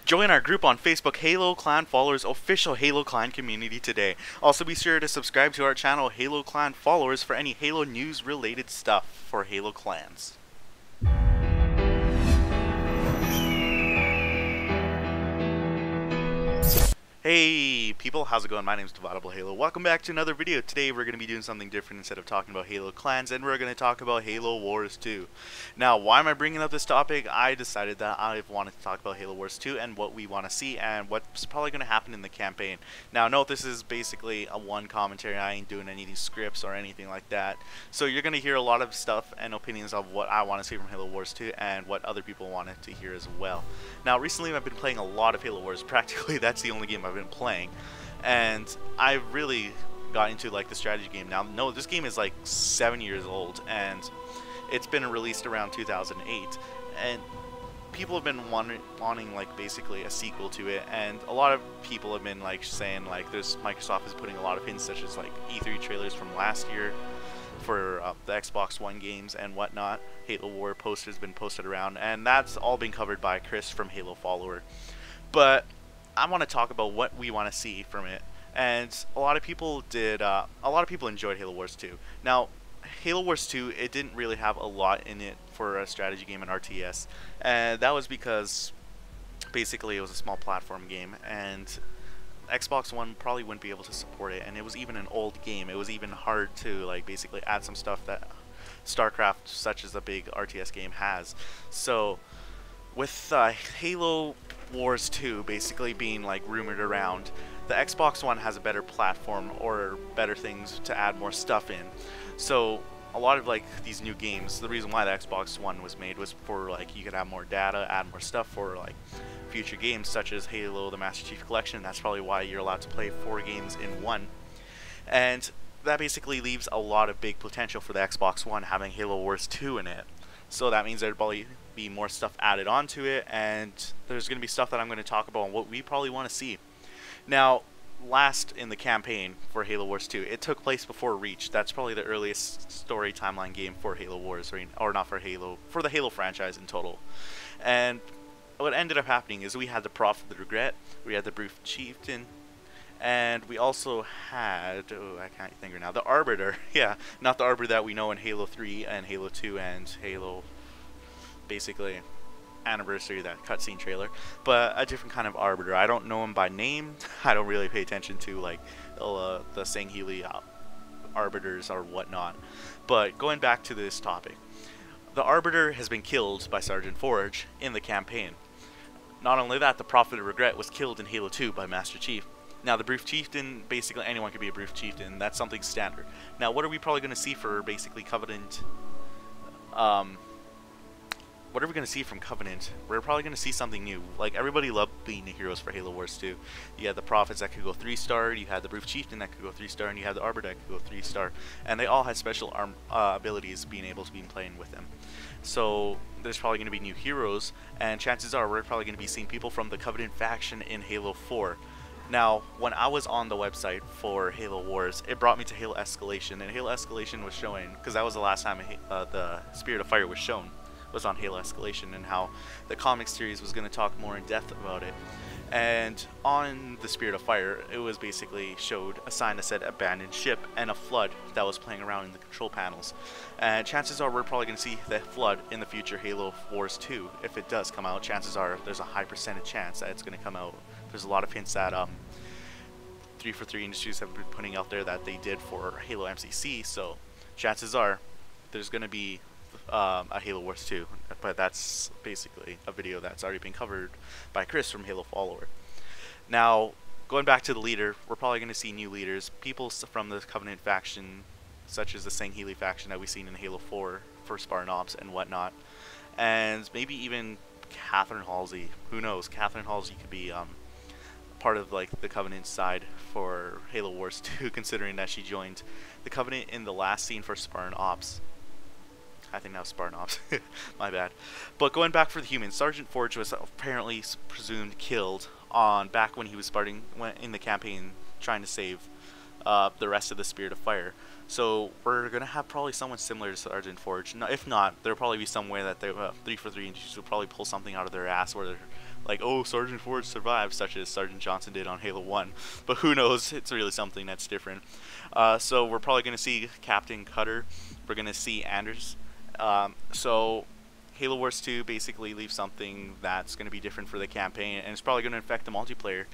Join our group on Facebook, Halo Clan Followers official Halo Clan community today. Also be sure to subscribe to our channel, Halo Clan Followers, for any Halo news related stuff for Halo Clans. Hey people, how's it going? My name is DividableHalo. Welcome back to another video. Today we're going to be doing something different. Instead of talking about Halo Clans, and we're going to talk about Halo Wars 2. Now, why am I bringing up this topic? I decided that I wanted to talk about Halo Wars 2 and what we want to see and what's probably going to happen in the campaign. Now, note this is basically a one commentary. I ain't doing any of these scripts or anything like that. So you're going to hear a lot of stuff and opinions of what I want to see from Halo Wars 2 and what other people wanted to hear as well. Now, recently I've been playing a lot of Halo Wars. Practically that's the only game I've been playing, and I really got into like the strategy game. Now, no, this game is like 7 years old, and it's been released around 2008, and people have been wanting like basically a sequel to it, and a lot of people have been like saying like Microsoft is putting a lot of hints, such as like E3 trailers from last year for the Xbox One games and whatnot. Halo War posters been posted around, and that's all been covered by Chris from Halo Follower. But I want to talk about what we want to see from it, and a lot of people enjoyed Halo Wars 2. Now, Halo Wars 2, it didn't really have a lot in it for a strategy game and RTS, and that was because basically it was a small platform game, and Xbox One probably wouldn't be able to support it, and it was even an old game. It was even hard to like basically add some stuff that StarCraft, such as a big RTS game, has. So with Halo Wars 2 basically being like rumored around, the Xbox One has a better platform or better things to add more stuff in. So a lot of like these new games, the reason why the Xbox One was made was for like you could have more data, add more stuff for like future games such as Halo the Master Chief Collection. That's probably why you're allowed to play 4 games in one, and that basically leaves a lot of big potential for the Xbox One having Halo Wars 2 in it. So that means there'd probably be more stuff added onto it, and there's going to be stuff that I'm going to talk about and what we probably want to see. Now, last in the campaign for Halo Wars 2, it took place before Reach. That's probably the earliest story timeline game for Halo Wars, or not for Halo, for the Halo franchise in total. And what ended up happening is we had the Prophet of Regret, we had the Brief Chieftain, and we also had, oh, I can't think of now, the Arbiter. Yeah, not the Arbiter that we know in Halo 3 and Halo 2 and Halo, basically, Anniversary, that cutscene trailer, but a different kind of Arbiter. I don't know him by name. I don't really pay attention to like the Sangheili Arbiters or whatnot. But going back to this topic, the Arbiter has been killed by Sergeant Forge in the campaign. Not only that, the Prophet of Regret was killed in Halo 2 by Master Chief. Now, the Brief Chieftain, basically anyone could be a Brief Chieftain. That's something standard. Now, what are we probably going to see for basically Covenant? What are we going to see from Covenant? We're probably going to see something new. Like, everybody loved being the heroes for Halo Wars 2. You had the Prophets that could go 3-star, you had the Brief Chieftain that could go 3-star, and you had the Arbiter that could go 3-star. And they all had special abilities being able to be playing with them. So, there's probably going to be new heroes, and chances are we're probably going to be seeing people from the Covenant faction in Halo 4. Now, when I was on the website for Halo Wars, it brought me to Halo Escalation, and Halo Escalation was showing, because that was the last time the Spirit of Fire was shown, was on Halo Escalation, and how the comic series was going to talk more in depth about it. And on the Spirit of Fire, it was basically showed a sign that said abandoned ship and a flood that was playing around in the control panels. And chances are we're probably going to see that flood in the future Halo Wars 2. If it does come out, chances are there's a high percentage chance that it's going to come out. There's a lot of hints that 343 Industries have been putting out there that they did for Halo MCC, so chances are there's going to be a Halo Wars 2, but that's basically a video that's already been covered by Chris from Halo Follower. Now, going back to the leader, we're probably going to see new leaders, people from the Covenant faction, such as the Sangheili faction that we've seen in Halo 4 for Spartan Ops and whatnot, and maybe even Catherine Halsey. Who knows? Catherine Halsey could be part of like the Covenant side for Halo Wars 2, considering that she joined the Covenant in the last scene for Spartan Ops. I think that was Spartan Ops. My bad. But going back for the humans, Sergeant Forge was apparently presumed killed back when he was in the campaign trying to save the rest of the Spirit of Fire. So we're gonna have probably someone similar to Sergeant Forge. No, if not, there'll probably be some way that 343 Industries will probably pull something out of their ass where like, oh, Sergeant Ford survived, such as Sergeant Johnson did on Halo 1. But who knows? It's really something that's different. So we're probably going to see Captain Cutter. We're going to see Anders. So Halo Wars 2 basically leaves something that's going to be different for the campaign, and it's probably going to affect the multiplayer.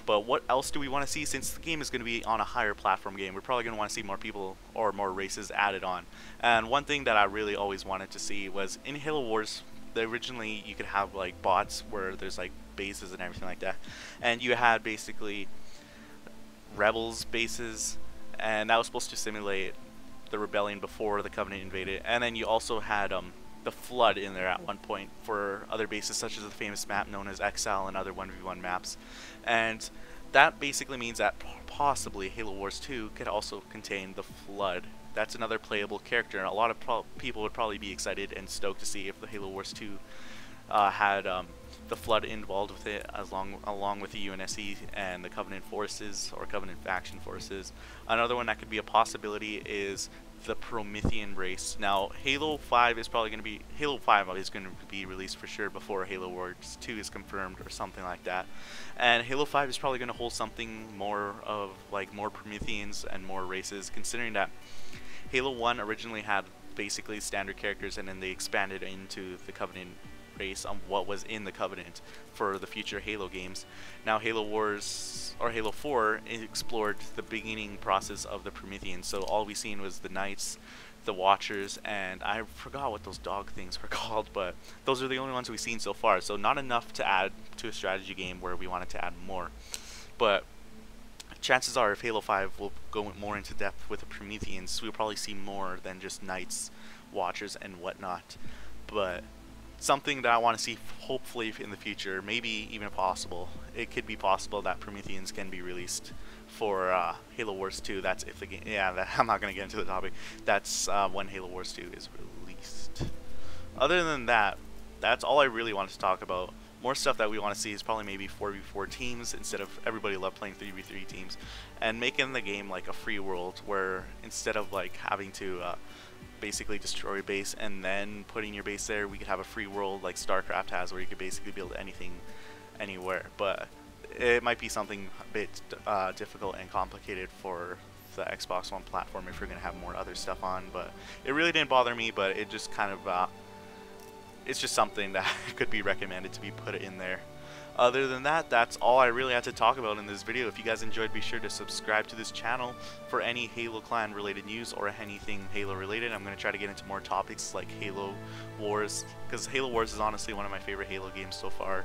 But what else do we want to see? Since the game is going to be on a higher platform game, we're probably going to want to see more people or more races added on. And one thing that I really always wanted to see was in Halo Wars, originally you could have like bots where there's like bases and everything like that, and you had basically rebels bases, and that was supposed to simulate the rebellion before the Covenant invaded. And then you also had the Flood in there at one point for other bases, such as the famous map known as Exile and other 1v1 maps. And that basically means that possibly Halo Wars 2 could also contain the Flood. That's another playable character, and a lot of people would probably be excited and stoked to see if the Halo Wars 2 had the Flood involved with it, along with the UNSC and the Covenant forces or Covenant faction forces. Another one that could be a possibility is the Promethean race. Now, Halo 5 is going to be released for sure before Halo Wars 2 is confirmed or something like that. And Halo 5 is probably going to hold something more of like more Prometheans and more races, considering that Halo 1 originally had basically standard characters, and then they expanded into the Covenant race on what was in the Covenant for the future Halo games. Now Halo Wars or Halo 4 explored the beginning process of the Prometheans, so all we seen was the Knights, the Watchers, and I forgot what those dog things were called, but those are the only ones we've seen so far, so not enough to add to a strategy game where we wanted to add more. But chances are if Halo 5 will go more into depth with the Prometheans, we'll probably see more than just Knights, Watchers, and whatnot. But something that I want to see hopefully in the future, maybe even possible, it could be possible that Prometheans can be released for Halo Wars 2. That's if the game, I'm not going to get into the topic. That's when Halo Wars 2 is released. Other than that, that's all I really wanted to talk about. More stuff that we want to see is probably maybe 4v4 teams instead of everybody love playing 3v3 teams, and making the game like a free world where instead of like having to basically destroy a base and then putting your base there, we could have a free world like StarCraft has, where you could basically build anything anywhere. But it might be something a bit difficult and complicated for the Xbox One platform if you're going to have more other stuff on, but it really didn't bother me. But it just kind of it's just something that could be recommended to be put in there. Other than that, that's all I really had to talk about in this video. If you guys enjoyed, be sure to subscribe to this channel for any Halo Clan related news or anything Halo related. I'm going to try to get into more topics like Halo Wars, because Halo Wars is honestly one of my favorite Halo games so far,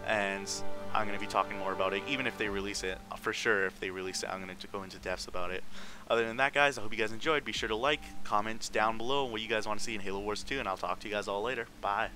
and I'm going to be talking more about it, even if they release it. For sure, if they release it, I'm going to go into depths about it. Other than that, guys, I hope you guys enjoyed. Be sure to like, comment down below what you guys want to see in Halo Wars 2, and I'll talk to you guys all later. Bye.